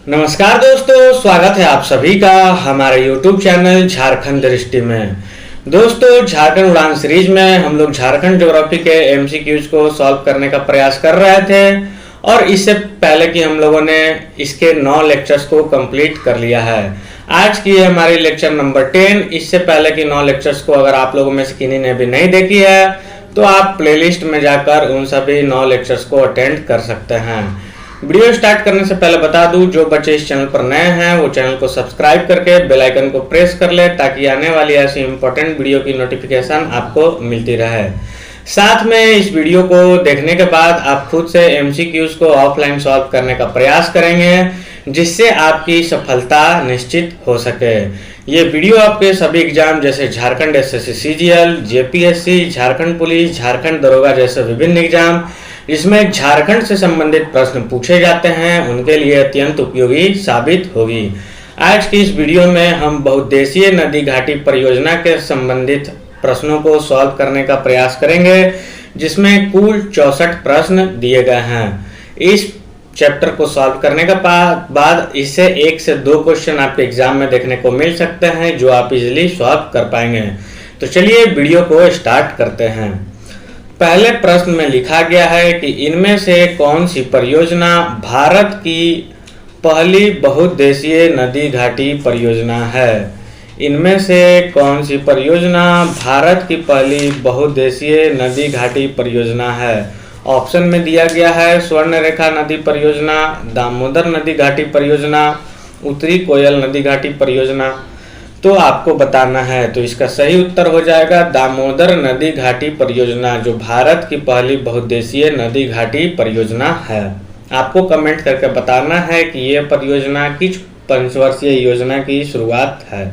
नमस्कार दोस्तों, स्वागत है आप सभी का हमारे YouTube चैनल झारखंड दृष्टि में। दोस्तों, झारखंड उड़ान सीरीज में हम लोग झारखंड ज्योग्राफी के MCQs को सॉल्व करने का प्रयास कर रहे थे और इससे पहले कि हम लोगों ने इसके 9 लेक्चर्स को कंप्लीट कर लिया है। आज की है हमारी लेक्चर नंबर 10। इससे पहले की 9 लेक्चर्स को अगर आप लोगों में से किन्हीं ने भी नहीं देखी है तो आप प्लेलिस्ट में जाकर उन सभी 9 लेक्चर्स को अटेंड कर सकते हैं। वीडियो स्टार्ट करने से पहले बता दूं, जो बच्चे इस चैनल पर नए हैं वो चैनल को सब्सक्राइब करके बेल आइकन को प्रेस कर ले ताकि आने वाली ऐसी इंपॉर्टेंट वीडियो की नोटिफिकेशन आपको मिलती रहे। साथ में इस वीडियो को देखने के बाद आप खुद से MCQs को ऑफलाइन सॉल्व करने का प्रयास करेंगे जिससे आपकी सफलता निश्चित हो सके। ये वीडियो आपके सभी एग्जाम जैसे Jharkhand SSC CGL, JPSC, Jharkhand police, Jharkhand दरोगा जैसे विभिन्न एग्जाम जिसमें झारखंड से संबंधित प्रश्न पूछे जाते हैं उनके लिए अत्यंत उपयोगी साबित होगी। आज की इस वीडियो में हम बहुउद्देशीय नदी घाटी परियोजना के संबंधित प्रश्नों को सॉल्व करने का प्रयास करेंगे जिसमें कुल 64 प्रश्न दिए गए हैं। इस चैप्टर को सॉल्व करने के बाद इससे 1 से 2 क्वेश्चन आपके एग्जाम में देखने को मिल सकते हैं जो आप इजीली सॉल्व कर पाएंगे। तो चलिए वीडियो को स्टार्ट करते हैं। पहले प्रश्न में लिखा गया है कि इनमें से कौन सी परियोजना भारत की पहली बहुउद्देशीय नदी घाटी परियोजना है। इनमें से कौन सी परियोजना भारत की पहली बहुउद्देशीय नदी घाटी परियोजना है। ऑप्शन में दिया गया है स्वर्णरेखा नदी परियोजना, दामोदर नदी घाटी परियोजना, उत्तरी कोयल नदी घाटी परियोजना। तो आपको बताना है, तो इसका सही उत्तर हो जाएगा दामोदर नदी घाटी परियोजना, जो भारत की पहली बहुउद्देशीय नदी घाटी परियोजना है। आपको कमेंट करके बताना है कि यह परियोजना किस पंचवर्षीय योजना की शुरुआत है।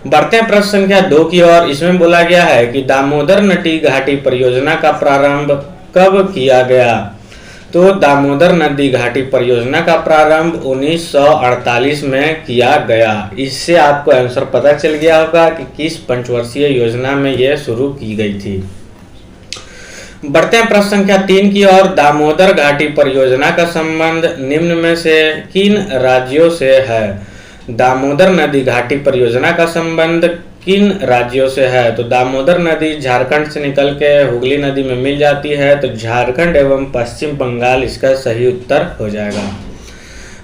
बढ़ते हैं प्रश्न संख्या 2 की ओर। इसमें बोला गया है कि दामोदर नदी घाटी परियोजना का प्रारंभ कब किया गया। तो दामोदर नदी घाटी परियोजना का प्रारंभ 1948 में किया गया। इससे आपको आंसर पता चल गया होगा कि किस पंचवर्षीय योजना में यह शुरू की गई थी। बढ़ते हैं प्रश्न संख्या 3 की ओर। दामोदर घाटी परियोजना का संबंध निम्न में से किन राज्यों से है। दामोदर नदी घाटी परियोजना का संबंध किन राज्यों से है। तो दामोदर नदी झारखंड से निकल के हुगली नदी में मिल जाती है, तो झारखंड एवं पश्चिम बंगाल इसका सही उत्तर हो जाएगा।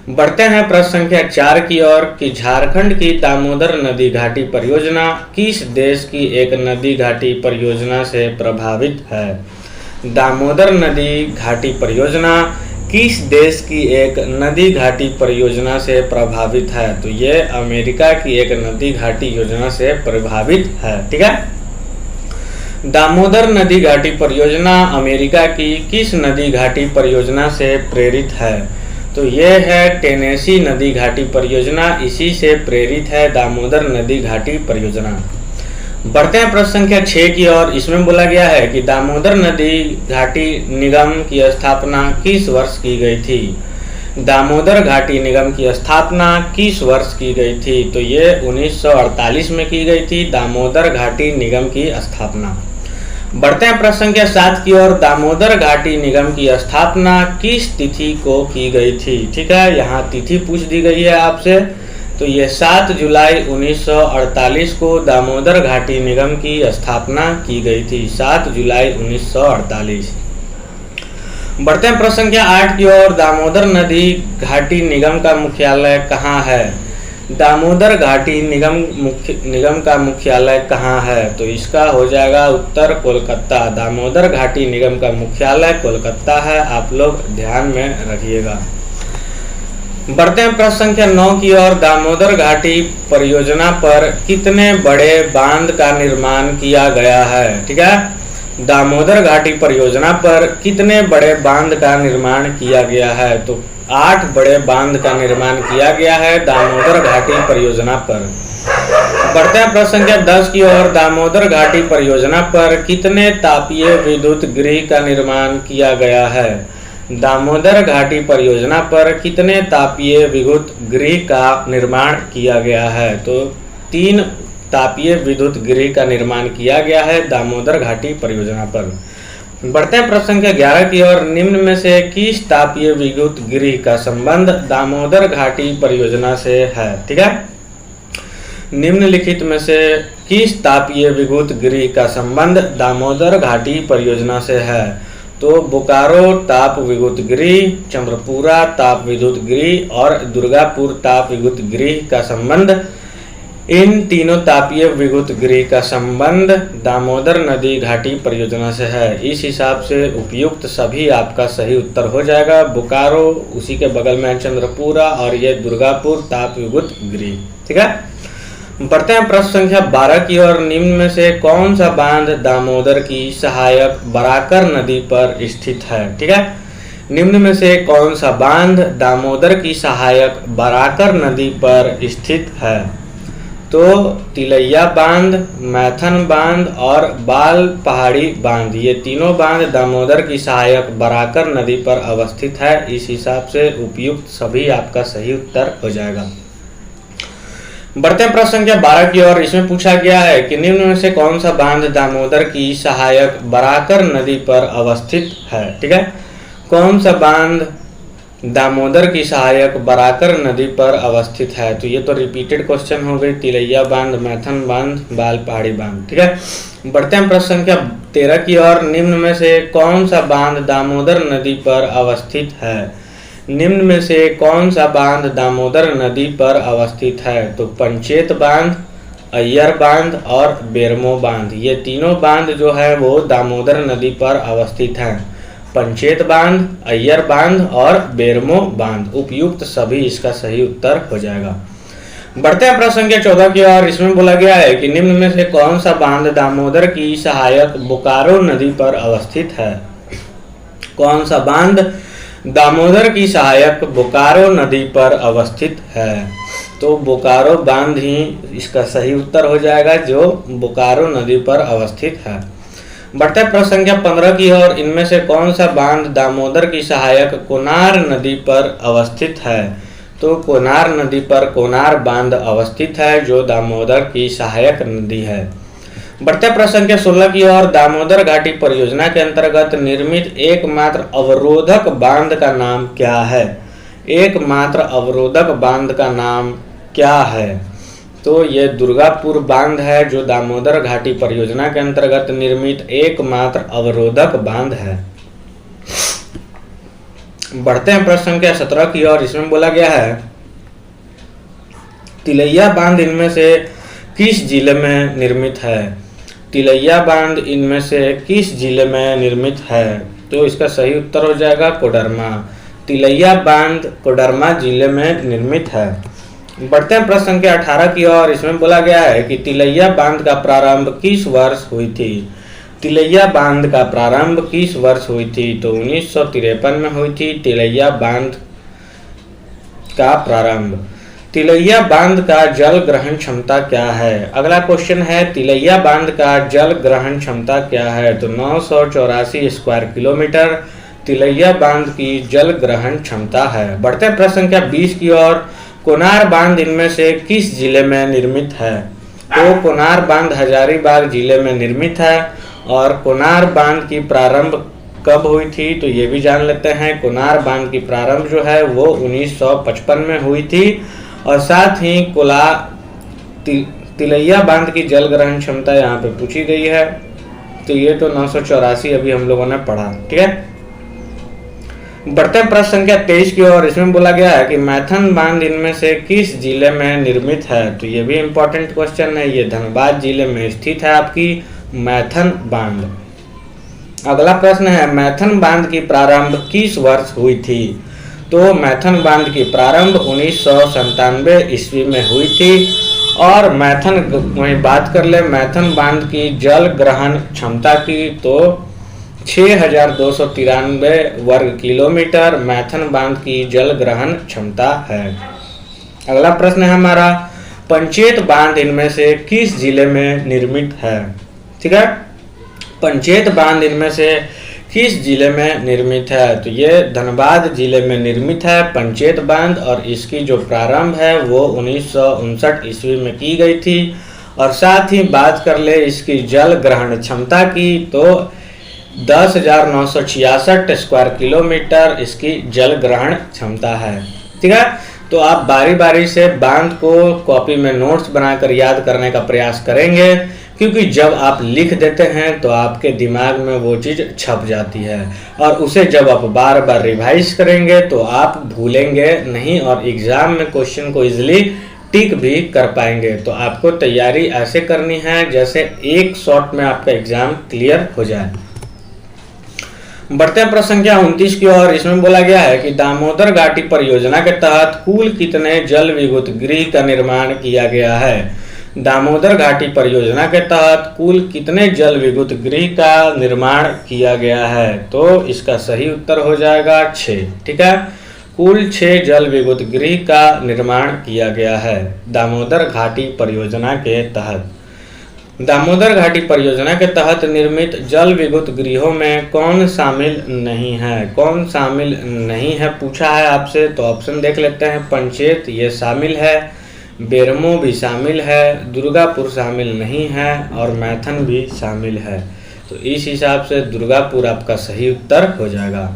बढ़ते हैं प्रश्न संख्या 4 की ओर कि झारखंड की दामोदर नदी घाटी परियोजना किस देश की एक नदी घाटी परियोजना से प्रभावित है। दामोदर नदी घाटी परियोजना किस देश की एक नदी घाटी परियोजना से प्रभावित है। तो ये अमेरिका की एक नदी घाटी योजना से प्रभावित है। ठीक है, दामोदर नदी घाटी परियोजना अमेरिका की किस नदी घाटी परियोजना से प्रेरित है। तो ये है टेनेसी नदी घाटी परियोजना, इसी से प्रेरित है दामोदर नदी घाटी परियोजना। बढ़ते हैं प्रश्न संख्या 6 की ओर। इसमें बोला गया है कि दामोदर नदी घाटी निगम की स्थापना किस वर्ष की गई थी। दामोदर घाटी निगम की स्थापना किस वर्ष की गई थी। तो ये 1948 में की गई थी दामोदर घाटी निगम की स्थापना। बढ़ते हैं प्रश्न संख्या 7 की ओर। दामोदर घाटी निगम की स्थापना किस तिथि को की गई थी। ठीक है, यहाँ तिथि पूछ दी गई है आपसे, तो ये 7 जुलाई 1948 को दामोदर घाटी निगम की स्थापना की गई थी। 7 जुलाई 1948। बढ़ते हैं प्रश्न संख्या 8 की ओर। दामोदर नदी घाटी निगम का मुख्यालय कहाँ है। दामोदर घाटी निगम का मुख्यालय कहाँ है। तो इसका हो जाएगा उत्तर कोलकाता। दामोदर घाटी निगम का मुख्यालय कोलकाता है, आप लोग ध्यान में रखिएगा। बढ़ते हैं प्रश्न संख्या 9 की ओर। दामोदर घाटी परियोजना पर कितने बड़े बांध का निर्माण किया गया है। ठीक है, दामोदर घाटी परियोजना पर कितने बड़े बांध का निर्माण किया गया है। तो 8 बड़े बांध का निर्माण किया गया है दामोदर घाटी परियोजना पर। बढ़ते हैं प्रश्न संख्या 10 की ओर। दामोदर घाटी परियोजना पर कितने तापीय विद्युत गृह का निर्माण किया गया है। दामोदर घाटी परियोजना पर कितने तापीय विद्युत गृह का निर्माण किया गया है। तो 3 तापीय विद्युत गृह का निर्माण किया गया है दामोदर घाटी परियोजना पर। बढ़ते हैं प्रश्न संख्या 11 की ओर। निम्न में से किस तापीय विद्युत गृह का संबंध दामोदर घाटी परियोजना से है? ठीक है, निम्नलिखित में से किस तापीय विद्युत गृह का संबंध दामोदर घाटी परियोजना से है? तो बोकारो ताप विद्युत गृह, चंद्रपुरा ताप विद्युत गृह और दुर्गापुर ताप विद्युत गृह का संबंध, इन तीनों तापीय विद्युत गृह का संबंध दामोदर नदी घाटी परियोजना से है। इस हिसाब से उपयुक्त सभी आपका सही उत्तर हो जाएगा। बोकारो, उसी के बगल में चंद्रपुरा और ये दुर्गापुर ताप विद्युत गृह। ठीक है, बढ़ते हैं प्रश्न संख्या 12 की ओर। निम्न में से कौन सा बांध दामोदर की सहायक बराकर नदी पर स्थित है? ठीक है, निम्न में से कौन सा बांध दामोदर की सहायक बराकर नदी पर स्थित है? तो तिलैया बांध, मैथन बांध और बाल पहाड़ी बांध, ये तीनों बांध दामोदर की सहायक बराकर नदी पर अवस्थित है। इस हिसाब से उपयुक्त सभी आपका सही उत्तर हो जाएगा। बढ़ते हैं प्रश्न संख्या 12 की ओर। इसमें पूछा गया है कि निम्न में से कौन सा बांध दामोदर की सहायक बराकर नदी पर अवस्थित है? ठीक है, कौन सा बांध दामोदर की सहायक बराकर नदी पर अवस्थित है? तो ये तो रिपीटेड क्वेश्चन हो गई। तिलैया बांध, मैथन बांध, बाल पहाड़ी बांध। ठीक है, बढ़ते हैं प्रश्न संख्या 13 की ओर। निम्न में से कौन सा बांध दामोदर नदी पर अवस्थित है? निम्न में से कौन सा बांध दामोदर नदी पर अवस्थित है? तो पंचेत बांध, अय्यर बांध और बेरमो बांध, ये तीनों बांध जो है वो दामोदर नदी पर अवस्थित हैं। पंचेत बांध, अय्यर बांध और बेरमो बांध, उपयुक्त सभी इसका सही उत्तर हो जाएगा। बढ़ते हैं प्रश्न संख्या 14 की ओर। इसमें बोला गया है कि निम्न में से कौन सा बांध दामोदर की सहायक बोकारो नदी पर अवस्थित है? कौन सा बांध दामोदर की सहायक बोकारो नदी पर अवस्थित है? तो बोकारो बांध ही इसका सही उत्तर हो जाएगा, जो बोकारो नदी पर अवस्थित है। बढ़ते हैं प्रश्न संख्या 15 की ओर। इनमें से कौन सा बांध दामोदर की सहायक कोनार नदी पर अवस्थित है? तो कोनार नदी पर कोनार बांध अवस्थित है, जो दामोदर की सहायक नदी है। बढ़ते प्रश्न संख्या 16 की ओर। दामोदर घाटी परियोजना के अंतर्गत निर्मित एकमात्र अवरोधक बांध का नाम क्या है? एकमात्र अवरोधक बांध का नाम क्या है? तो ये दुर्गापुर बांध है, जो दामोदर घाटी परियोजना के अंतर्गत निर्मित एकमात्र अवरोधक बांध है। बढ़ते हैं प्रश्न संख्या 17 की ओर। इसमें बोला गया है तिलैया बांध इनमें से किस जिले में निर्मित है? तिलैया बांध इनमें से किस जिले में निर्मित है? तो इसका सही उत्तर हो जाएगा कोडरमा। तिलैया बांध कोडरमा जिले में निर्मित है। बढ़ते हैं प्रश्न संख्या 18 की ओर। इसमें बोला गया है कि तिलैया बांध का प्रारंभ किस वर्ष हुई थी? तिलैया बांध का प्रारंभ किस वर्ष हुई थी? तो 1953 में हुई थी तिलैया बांध का प्रारंभ। तिलैया बांध का जल ग्रहण क्षमता क्या है? अगला क्वेश्चन है तिलैया बांध का जल ग्रहण क्षमता क्या है? तो 984 स्क्वायर किलोमीटर तिलैया बांध की जल ग्रहण क्षमता है। बढ़ते प्रश्न संख्या 20 की ओर। कोनार बांध इनमें से किस जिले में निर्मित है? तो कोनार बांध हजारीबाग जिले में निर्मित है। और कोनार बांध की प्रारंभ कब हुई थी? तो ये भी जान लेते हैं। कोनार बांध की प्रारंभ जो है वो 1955 में हुई थी। और साथ ही तिलैया बांध की जल ग्रहण क्षमता यहाँ पे पूछी गई है। तो ये तो 984 अभी हम लोगों ने पढ़ा। ठीक है, बढ़ते प्रश्न संख्या 23 की ओर। इसमें बोला गया है कि मैथन बांध इनमें से किस जिले में निर्मित है? तो ये भी इंपॉर्टेंट क्वेश्चन है। ये धनबाद जिले में स्थित है आपकी मैथन बांध। अगला प्रश्न है मैथन बांध की प्रारंभ किस वर्ष हुई थी? तो मैथन बांध की प्रारंभ 1997 ईस्वी में हुई थी। और मैथन वहीं बात कर ले मैथन बांध की जल ग्रहण क्षमता की, तो 6293 वर्ग किलोमीटर मैथन बांध की जल ग्रहण क्षमता है। अगला प्रश्न है हमारा पंचेत बांध इनमें से किस जिले में निर्मित है? ठीक है, पंचेत बांध इनमें से किस जिले में निर्मित है? तो ये धनबाद जिले में निर्मित है पंचेत बांध। और इसकी जो प्रारंभ है वो 1959 ईस्वी में की गई थी। और साथ ही बात कर ले इसकी जल ग्रहण क्षमता की, तो 10,966 स्क्वायर किलोमीटर इसकी जल ग्रहण क्षमता है। ठीक है, तो आप बारी बारी से बांध को कॉपी में नोट्स बनाकर याद करने का प्रयास करेंगे, क्योंकि जब आप लिख देते हैं तो आपके दिमाग में वो चीज़ छप जाती है और उसे जब आप बार बार रिवाइज करेंगे तो आप भूलेंगे नहीं और एग्जाम में क्वेश्चन को इजीली टिक भी कर पाएंगे। तो आपको तैयारी ऐसे करनी है जैसे एक शॉट में आपका एग्जाम क्लियर हो जाए। बढ़ते हैं प्रश्न संख्या 29 की ओर। इसमें बोला गया है कि दामोदर घाटी परियोजना के तहत कुल कितने जल विद्युत गृह का निर्माण किया गया है। दामोदर घाटी परियोजना के तहत कुल कितने जल विद्युत गृह का निर्माण किया गया है, तो इसका सही उत्तर हो जाएगा 6। ठीक है, कुल 6 जल विद्युत गृह का निर्माण किया गया है दामोदर घाटी परियोजना के तहत। दामोदर घाटी परियोजना के तहत निर्मित जल विद्युत गृहों में कौन शामिल नहीं है, कौन शामिल नहीं है पूछा है आपसे, तो ऑप्शन देख लेते हैं। पंचेत ये शामिल है, बेरमो भी शामिल है, दुर्गापुर शामिल नहीं है और मैथन भी शामिल है। तो इस हिसाब से दुर्गापुर आपका सही उत्तर हो जाएगा।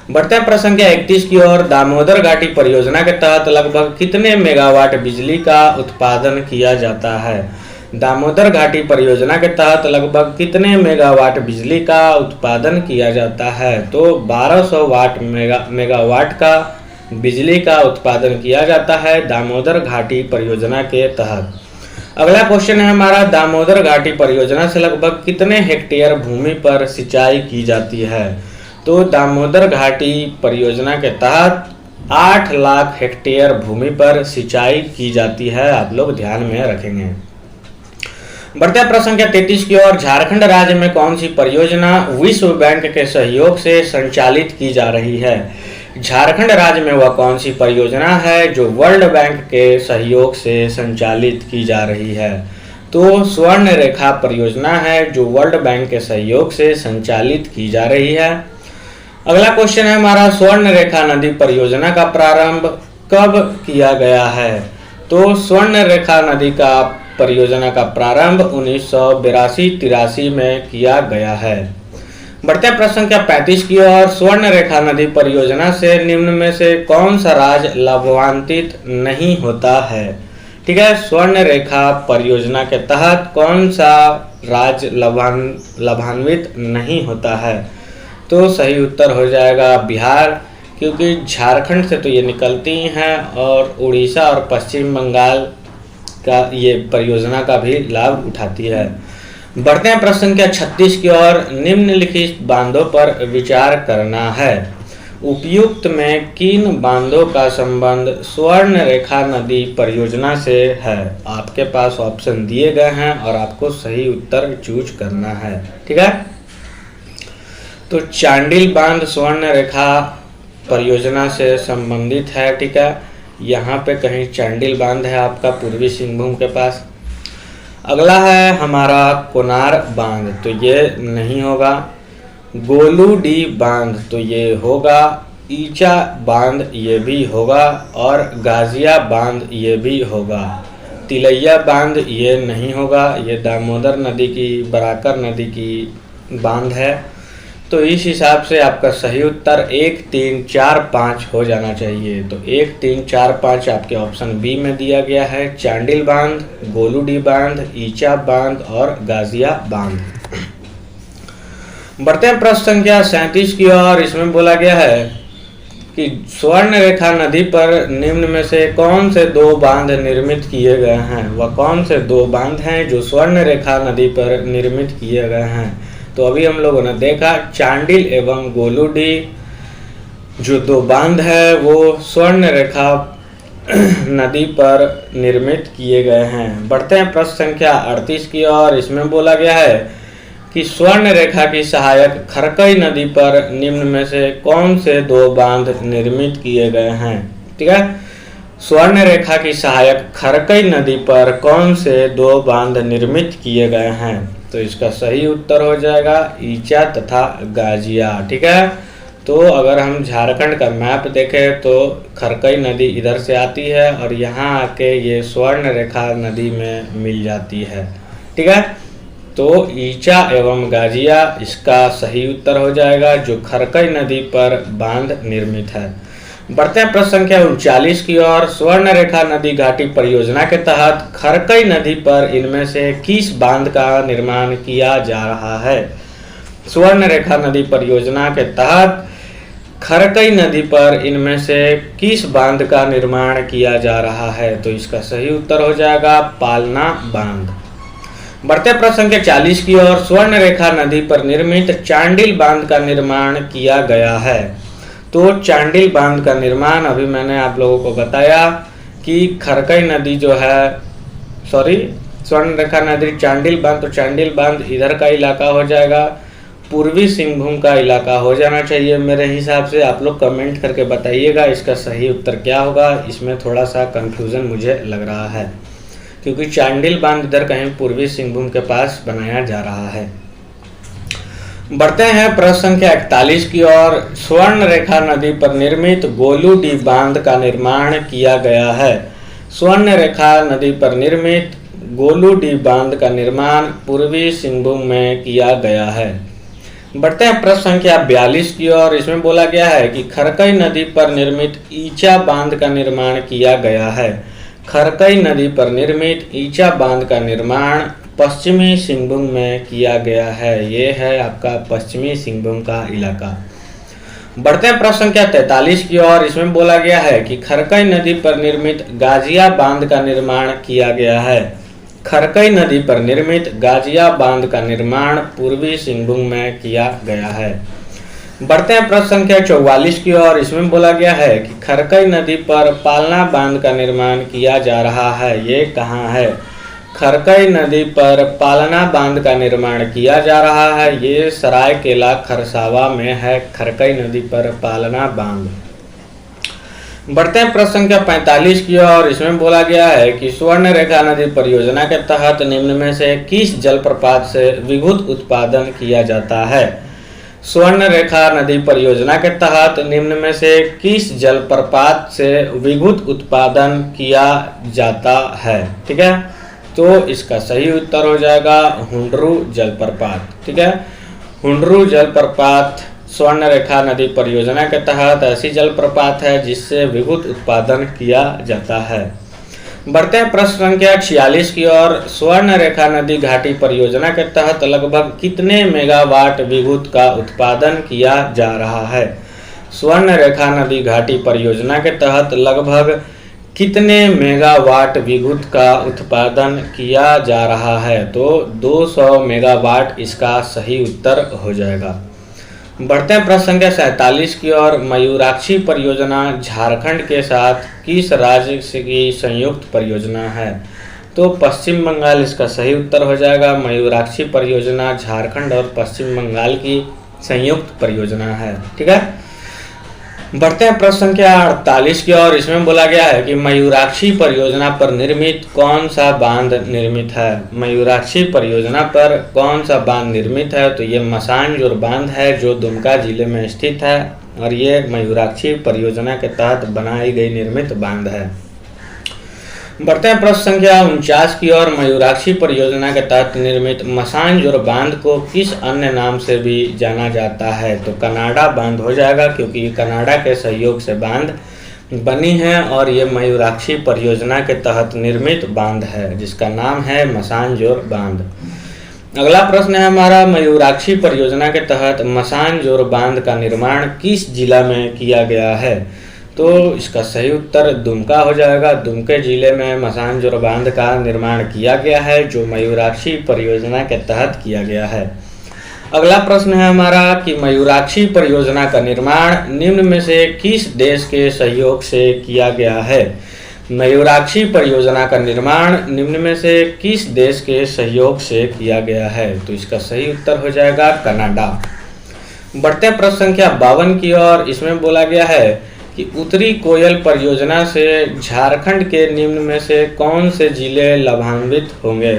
बढ़ते हैं प्रश्न संख्या 31 की ओर। दामोदर घाटी परियोजना के तहत लगभग कितने मेगावाट बिजली का उत्पादन किया जाता है। दामोदर घाटी परियोजना के तहत लगभग कितने मेगावाट बिजली का उत्पादन किया जाता है, तो 1200 मेगावाट का बिजली का उत्पादन किया जाता है दामोदर घाटी परियोजना के तहत। अगला क्वेश्चन है हमारा, दामोदर घाटी परियोजना से लगभग कितने हेक्टेयर भूमि पर सिंचाई की जाती है, तो दामोदर घाटी परियोजना के तहत 8 लाख हेक्टेयर भूमि पर सिंचाई की जाती है, आप लोग ध्यान में रखेंगे। बढ़ते प्रश्न संख्या 33 की ओर। झारखंड राज्य में कौन सी परियोजना विश्व बैंक के सहयोग से संचालित की जा रही है। झारखंड राज्य में वह कौन सी परियोजना है जो वर्ल्ड बैंक के सहयोग से संचालित की जा रही है, तो स्वर्ण रेखा परियोजना है जो वर्ल्ड बैंक के सहयोग से संचालित की जा रही है। अगला क्वेश्चन है हमारा, स्वर्ण रेखा नदी परियोजना का प्रारंभ कब किया गया है, तो स्वर्ण रेखा नदी का परियोजना का प्रारंभ 1982-83 में किया गया है। बढ़ते हैं प्रश्न संख्या 35 की ओर। स्वर्ण रेखा नदी परियोजना से निम्न में से कौन सा राज्य लाभान्वित नहीं होता है। ठीक है, स्वर्ण रेखा परियोजना के तहत कौन सा राज्य लाभान्वित नहीं होता है, तो सही उत्तर हो जाएगा बिहार, क्योंकि झारखंड से तो ये निकलती हैं और उड़ीसा और पश्चिम बंगाल का ये परियोजना का भी लाभ उठाती है। बढ़ते हैं प्रश्न संख्या 36 की ओर। निम्नलिखित बांधों पर विचार करना है। उपयुक्त में किन बांधों का संबंध स्वर्ण रेखा नदी परियोजना से है। आपके पास ऑप्शन दिए गए हैं और आपको सही उत्तर चूज करना है। ठीक है, तो चांडिल बांध स्वर्ण रेखा परियोजना से संबंधित है। ठीक है, यहाँ पे कहीं चांडिल बांध है आपका पूर्वी सिंहभूम के पास। अगला है हमारा कोनार बांध, तो ये नहीं होगा। गोलू डी बांध तो ये होगा। ईचा बांध ये भी होगा और गाजिया बांध ये भी होगा। तिलैया बांध ये नहीं होगा, ये दामोदर नदी की बराकर नदी की बांध है। तो इस हिसाब से आपका सही उत्तर 1, 3, 4, 5 हो जाना चाहिए। तो 1, 3, 4, 5 आपके ऑप्शन बी में दिया गया है। चांडिल बांध, गोलूडी बांध, ईचा बांध और गाजिया बांध। बढ़ते हैं प्रश्न संख्या 37 की ओर। इसमें बोला गया है कि स्वर्ण रेखा नदी पर निम्न में से कौन से 2 बांध निर्मित किए गए हैं। वह कौन से 2 बांध हैं जो स्वर्ण रेखा नदी पर निर्मित किए गए हैं। तो अभी हम लोगों ने देखा चांडिल एवं गोलूडी जो 2 बांध है वो स्वर्ण रेखा नदी पर निर्मित किए गए हैं। बढ़ते हैं प्रश्न संख्या 38 की ओर। इसमें बोला गया है कि स्वर्ण रेखा की सहायक खरकई नदी पर निम्न में से कौन से 2 बांध निर्मित किए गए हैं। ठीक है, स्वर्ण रेखा की सहायक खरकई नदी पर कौन से 2 बांध निर्मित किए गए हैं, तो इसका सही उत्तर हो जाएगा ईचा तथा गाजिया। ठीक है, तो अगर हम झारखंड का मैप देखें तो खरकई नदी इधर से आती है और यहाँ आके ये स्वर्ण रेखा नदी में मिल जाती है। ठीक है, तो ईचा एवं गाजिया इसका सही उत्तर हो जाएगा, जो खरकई नदी पर बांध निर्मित है। बढ़ते हैं प्रश्न संख्या 39 की ओर। स्वर्ण रेखा नदी घाटी परियोजना के तहत खरकई नदी पर इनमें से किस बांध का निर्माण किया जा रहा है? स्वर्ण रेखा नदी परियोजना के तहत खरकई नदी पर इनमें से किस बांध का निर्माण किया जा रहा है? तो इसका सही उत्तर हो जाएगा पालना बांध। बढ़ते प्रश्न संख्या 40 की ओर। स्वर्ण रेखा नदी पर निर्मित चांडिल बांध का निर्माण किया गया है। तो चांडिल बांध का निर्माण अभी मैंने आप लोगों को बताया कि खरकई नदी जो है, स्वर्ण रेखा नदी चांडिल बांध, तो चांडिल बांध इधर का इलाका हो जाएगा, पूर्वी सिंहभूम का इलाका हो जाना चाहिए मेरे हिसाब से। आप लोग कमेंट करके बताइएगा इसका सही उत्तर क्या होगा। इसमें थोड़ा सा कंफ्यूजन मुझे लग रहा है, क्योंकि चांडिल बांध इधर कहीं पूर्वी सिंहभूम के पास बनाया जा रहा है। बढ़ते हैं प्रश्न संख्या 41 की ओर। स्वर्ण रेखा नदी पर निर्मित गोलूडी बांध का निर्माण किया गया है। स्वर्ण रेखा नदी पर निर्मित गोलूडी बांध का निर्माण पूर्वी सिंहभूम में किया गया है। बढ़ते हैं प्रश्न संख्या 42 की ओर। इसमें बोला गया है कि खरकई नदी पर निर्मित ईचा बांध का निर्माण किया गया है। खरकई नदी पर निर्मित ईचा बांध का निर्माण पश्चिमी सिंहभूम में किया गया है। ये है आपका पश्चिमी सिंहभूम का इलाका। बढ़ते हैं प्रश्न संख्या 43 की ओर। इसमें बोला गया है कि खरकई नदी पर निर्मित गाजिया बांध का निर्माण किया गया है। खरकई नदी पर निर्मित गाजिया बांध का निर्माण पूर्वी सिंहभूम में किया गया है। बढ़ते हैं प्रश्न संख्या 44 की ओर। इसमें बोला गया है कि खरकई नदी पर पालना बांध का निर्माण किया जा रहा है। ये कहाँ है? खरकई नदी पर पालना बांध का निर्माण किया जा रहा है। ये सरायकेला खरसावा में है, खरकई नदी पर पालना बांध। बढ़ते हैं प्रश्न संख्या 45 की ओर। इसमें बोला गया है कि स्वर्ण रेखा नदी परियोजना के तहत निम्न में से किस जलप्रपात से विद्युत उत्पादन किया जाता है? स्वर्ण रेखा नदी परियोजना के तहत निम्न में से किस जलप्रपात से विद्युत उत्पादन किया जाता है? ठीक है, तो इसका सही उत्तर हो जाएगा हुंडरू जलप्रपात। ठीक है, हुंडरू जलप्रपात स्वर्ण रेखा नदी परियोजना के तहत ऐसी जलप्रपात है जिससे विद्युत उत्पादन किया जाता है। बढ़ते हैं प्रश्न संख्या 46 की ओर। स्वर्ण रेखा नदी घाटी परियोजना के तहत लगभग कितने मेगावाट विद्युत का उत्पादन किया जा रहा है? स्वर्ण रेखा नदी घाटी परियोजना के तहत लगभग कितने मेगावाट विद्युत का उत्पादन किया जा रहा है? तो 200 मेगावाट इसका सही उत्तर हो जाएगा। बढ़ते हैं प्रश्न संख्या 47 की ओर। मयूराक्षी परियोजना झारखंड के साथ किस राज्य की संयुक्त परियोजना है? तो पश्चिम बंगाल इसका सही उत्तर हो जाएगा। मयूराक्षी परियोजना झारखंड और पश्चिम बंगाल की संयुक्त परियोजना है। ठीक है, बढ़ते हैं प्रश्न संख्या 48 की ओर। इसमें बोला गया है कि मयूराक्षी परियोजना पर निर्मित कौन सा बांध निर्मित है? मयूराक्षी परियोजना पर कौन सा बांध निर्मित है? तो ये मसानजोर बांध है जो दुमका जिले में स्थित है, और ये मयूराक्षी परियोजना के तहत बनाई गई निर्मित बांध है। बढ़ते हैं प्रश्न संख्या 49 की ओर। मयूराक्षी परियोजना के तहत निर्मित मसानजोर बांध को किस अन्य नाम से भी जाना जाता है? तो कनाडा बांध हो जाएगा, क्योंकि कनाडा के सहयोग से बांध बनी है और ये मयूराक्षी परियोजना के तहत निर्मित बांध है जिसका नाम है मसानजोर बांध। अगला प्रश्न है हमारा, मयूराक्षी परियोजना के तहत मसानजोर बांध का निर्माण किस जिला में किया गया है? तो इसका सही उत्तर दुमका हो जाएगा। दुमके जिले में मसानजोर बांध का निर्माण किया गया है जो मयूराक्षी परियोजना के तहत किया गया है। अगला प्रश्न है हमारा कि मयूराक्षी परियोजना का निर्माण निम्न में से किस देश के सहयोग से किया गया है? मयूराक्षी परियोजना का निर्माण निम्न में से किस देश के सहयोग से किया गया है? तो इसका सही उत्तर हो जाएगा कनाडा। बढ़ते प्रश्न संख्या 52 की ओर। इसमें बोला गया है कि उत्तरी कोयल परियोजना से झारखंड के निम्न में से कौन से जिले लाभान्वित होंगे?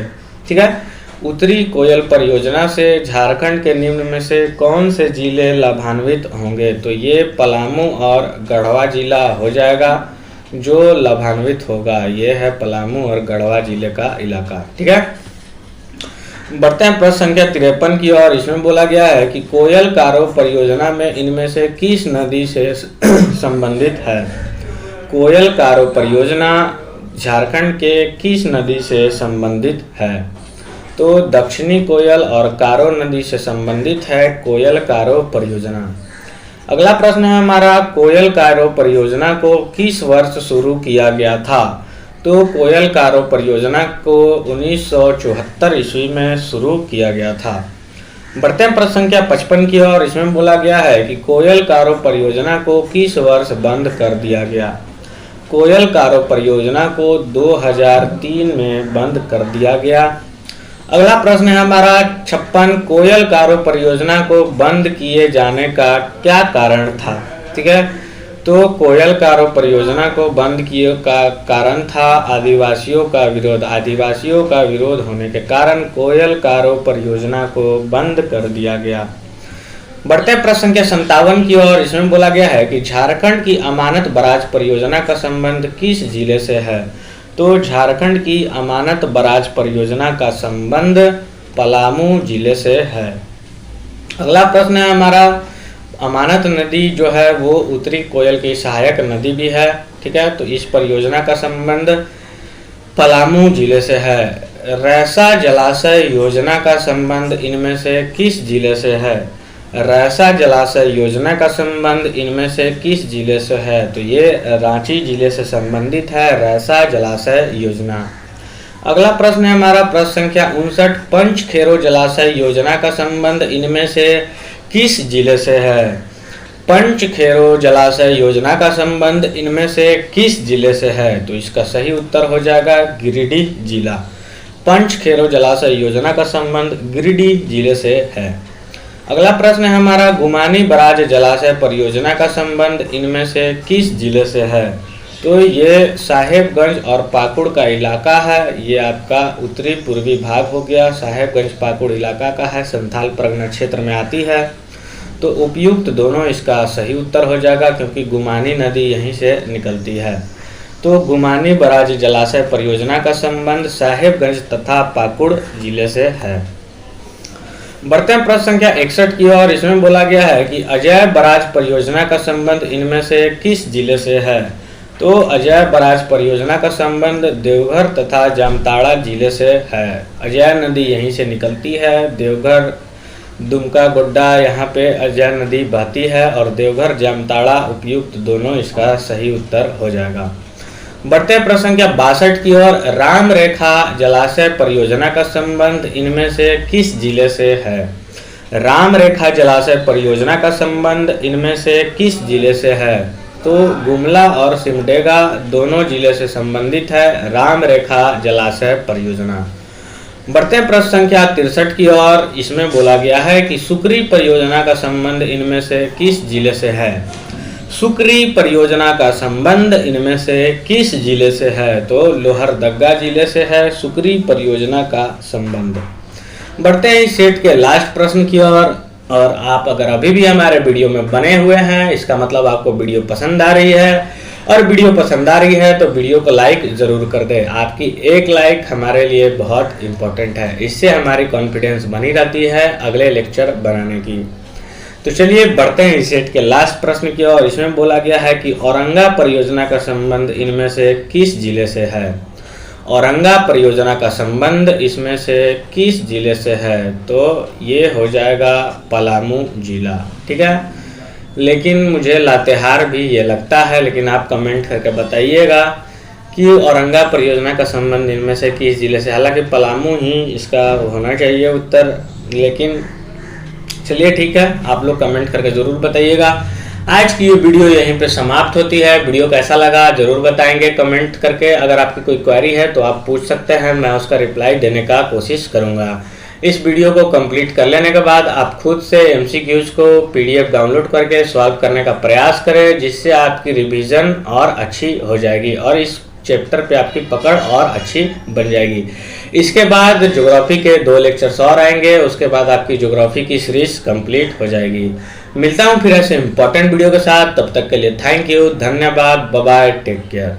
ठीक है, उत्तरी कोयल परियोजना से झारखंड के निम्न में से कौन से जिले लाभान्वित होंगे? तो ये पलामू और गढ़वा जिला हो जाएगा जो लाभान्वित होगा। ये है पलामू और गढ़वा जिले का इलाका। ठीक है, बढ़ते हैं प्रश्न संख्या 53 की ओर। इसमें बोला गया है कि कोयल कारो परियोजना में इनमें से किस नदी से संबंधित है। कोयल कारो परियोजना झारखंड के किस नदी से संबंधित है। तो दक्षिणी कोयल और कारो नदी से संबंधित है कोयल कारो परियोजना। अगला प्रश्न है हमारा, कोयल कारो परियोजना को किस वर्ष शुरू किया गया था। तो कोयल कारो परियोजना को 1974 ईस्वी में शुरू किया गया था। बढ़ते हैं प्रश्न संख्या 55 की ओर। इसमें बोला गया है कि कोयल कारो परियोजना को किस वर्ष बंद कर दिया गया। कोयल कारो परियोजना को 2003 में बंद कर दिया गया। अगला प्रश्न है हमारा 56, कोयल कारो परियोजना को बंद किए जाने का क्या कारण था। ठीक है, तो कोयल कारो परियोजना को बंद किए का कारण था आदिवासियों का विरोध। आदिवासियों का विरोध होने के कारण कोयल कारो परियोजना को बंद कर दिया गया। बढ़ते प्रश्न संख्या 57 की ओर। इसमें बोला गया है कि झारखंड की अमानत बराज परियोजना का संबंध किस जिले से है। तो झारखंड की अमानत बराज परियोजना का संबंध पलामू जिले से है। अगला प्रश्न है हमारा, अमानत नदी जो है वो उत्तरी कोयल की सहायक नदी भी है। ठीक है, तो इस परियोजना का संबंध पलामू जिले से है। रैसा जलाशय योजना का संबंध इनमें से किस जिले से है। रैसा जलाशय योजना का संबंध इनमें से किस जिले से है। तो ये रांची जिले से संबंधित है रैसा जलाशय योजना। अगला प्रश्न है हमारा प्रश्न संख्या 59, पंचखेरो जलाशय योजना का संबंध इनमें से किस जिले से है। पंचखेरो जलाशय योजना का संबंध इनमें से किस जिले से है। तो इसका सही उत्तर हो जाएगा गिरिडीह जिला। पंचखेरो जलाशय योजना का संबंध गिरिडीह जिले से है। अगला प्रश्न है हमारा, गुमानी बराज जलाशय परियोजना का संबंध इनमें से किस जिले से है। तो ये साहेबगंज और पाकुड़ का इलाका है। ये आपका उत्तरी पूर्वी भाग हो गया। साहेबगंज पाकुड़ इलाका का है, संथाल परगना क्षेत्र में आती है। तो उपयुक्त दोनों इसका सही उत्तर हो जाएगा क्योंकि गुमानी नदी यहीं से निकलती है। तो गुमानी बराज जलाशय परियोजना का संबंध साहेबगंज तथा पाकुड़ जिले से है। बढ़ते हैं प्रश्न संख्या 61 की ओर। इसमें बोला गया है कि अजय बराज परियोजना का संबंध इनमें से किस जिले से है। तो अजय बराज परियोजना का संबंध देवघर तथा जामताड़ा जिले से है। अजय नदी यहीं से निकलती है। देवघर दुमका गोड्डा यहाँ पे अजय नदी बहती है और देवघर जामताड़ा उपयुक्त दोनों इसका सही उत्तर हो जाएगा। बढ़ते प्रश्न संख्या 62 की ओर। राम रेखा जलाशय परियोजना का संबंध इनमें से किस जिले से है। राम रेखा जलाशय परियोजना का संबंध इनमें से किस जिले से है। तो गुमला और सिमडेगा दोनों जिले से संबंधित है राम रेखा जलाशय परियोजना। बढ़ते प्रश्न संख्या 63 की ओर। इसमें बोला गया है कि सुकरी परियोजना का संबंध इनमें से किस जिले से है। सुकरी परियोजना का संबंध इनमें से किस जिले से है। तो लोहरदगा जिले से है सुकरी परियोजना का संबंध। बढ़ते हैं इस सेट के लास्ट प्रश्न की ओर। और आप अगर अभी भी हमारे वीडियो में बने हुए हैं इसका मतलब आपको वीडियो पसंद आ रही है, और वीडियो पसंद आ रही है तो वीडियो को लाइक जरूर कर दें। आपकी एक लाइक हमारे लिए बहुत इम्पोर्टेंट है, इससे हमारी कॉन्फिडेंस बनी रहती है अगले लेक्चर बनाने की। तो चलिए बढ़ते हैं इस सेट के लास्ट प्रश्न की ओर। इसमें बोला गया है कि औरंगा परियोजना का संबंध इनमें से किस जिले से है। औरंगा परियोजना का संबंध इसमें से किस जिले से है। तो ये हो जाएगा पलामू जिला। ठीक है, लेकिन मुझे लातेहार भी ये लगता है, लेकिन आप कमेंट करके बताइएगा कि औरंगा परियोजना का संबंध इनमें से किस जिले से। हालांकि पलामू ही इसका होना चाहिए उत्तर, लेकिन चलिए ठीक है, आप लोग कमेंट करके ज़रूर बताइएगा। आज की ये वीडियो यहीं पे समाप्त होती है। वीडियो कैसा लगा जरूर बताएंगे कमेंट करके। अगर आपकी कोई क्वेरी है तो आप पूछ सकते हैं, मैं उसका रिप्लाई देने का कोशिश करूँगा। इस वीडियो को कंप्लीट कर लेने के बाद आप खुद से MCQs को PDF डाउनलोड करके सॉल्व करने का प्रयास करें, जिससे आपकी रिवीजन और अच्छी हो जाएगी और इस चैप्टर पे आपकी पकड़ और अच्छी बन जाएगी। इसके बाद ज्योग्राफी के 2 लेक्चर्स और आएंगे, उसके बाद आपकी ज्योग्राफी की सीरीज कंप्लीट हो जाएगी। मिलता हूँ फिर ऐसे इंपॉर्टेंट वीडियो के साथ, तब तक के लिए थैंक यू, धन्यवाद, बाय बाय, टेक केयर।